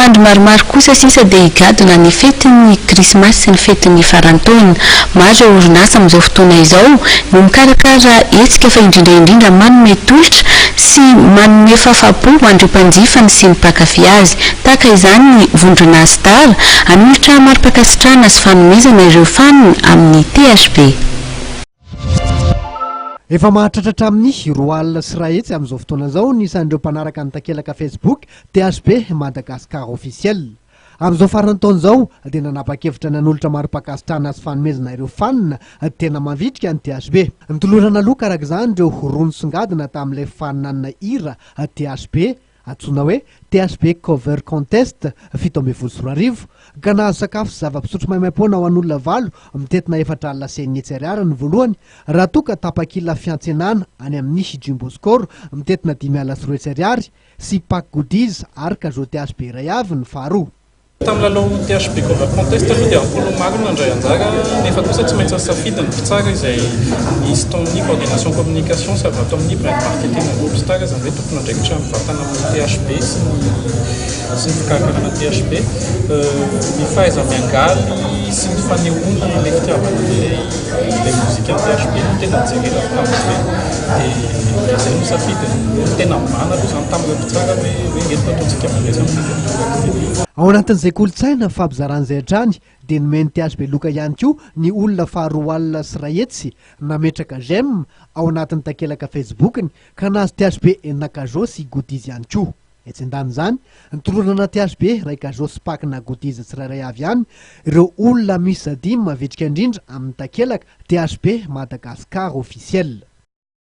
andro maromaro kosa sisa dia higadona ny fetin'ny krismasy sy ny fetin'ny farantaona. Maro ireo orinasa amin'izao fotoana izao no mikarakara hetsika fa indrindra manome tolotra sy manome fahafa-po ho an'ireo mpanjifany sy ny mankafy azy. Tahaka izany ny vondrona tara, hanolotra mari-pankasitrahana sy fanomezana ireo faniny amin'ny THB. Efa mahatratratra amin'ny roa alina sy iray hetsy amin'izao fotoana izao ny isan'ireo mpanaraka ny takelaka Facebook THB Madagasikara officiel. Amin'izao faran'ny taona izao dia nanapa-kevitra ny hanolotra mari-pankasitrahana sy fanomezana ireo fanina tena mavitrika ny THB. Nitolorana aloha karaka izany ireo rono songadina tamin'ilay faninanana hira THB atsoina hoe THB cover contest 17 ka nahazo sakafo sy zava-pisotro maimaimpona ho an'olona valo mitetina 4 alina sy 9 ariary ny voalohany, raha toa ka tapakila fiantsenana any amin'ny Jimboscor mitetina 5 alina sy 3 ariary sy pack goodies ary kajô THB iray avy ny faharoa. Tamin'lalao THB cover contest aloha dia ampolo maro nandray anjara, nefa kosa tsy maintsy safidy ny mpitsara izay nisy tao amin'ny coordination communication sy avy ato amin'ny brand marketing groupe star izany hoe tompona andraikitra mivatana amin'ny THB sy ny fikarakarana THB, ny fahaiza miangaly sy ny fanehoana ilay fitiavana ilay mozika ny THB no tena nijerena tamin'izay dia izay no safidiny tena mibana aloha izany tamin'ireo mpitsara hoe entina ataontsika miraisa amin'ny ao anatin'izay kolotsaina fampizaran'izay hatrany dia nomeny THB loka ihany koa ny olona faharoa alina sy iray hetsy nametraka j'aime ao anatin'ny takelaka Facebookny ka nahazo THB enina kajô sy goodies ihany koa. Etsin-dany izany nitolorana THB ray kajô sy pakina goodies tsirairay avy ihany ireo olona misy 10 mavitrika indrindra amin'ny takelaka THB Madagasikara officiel.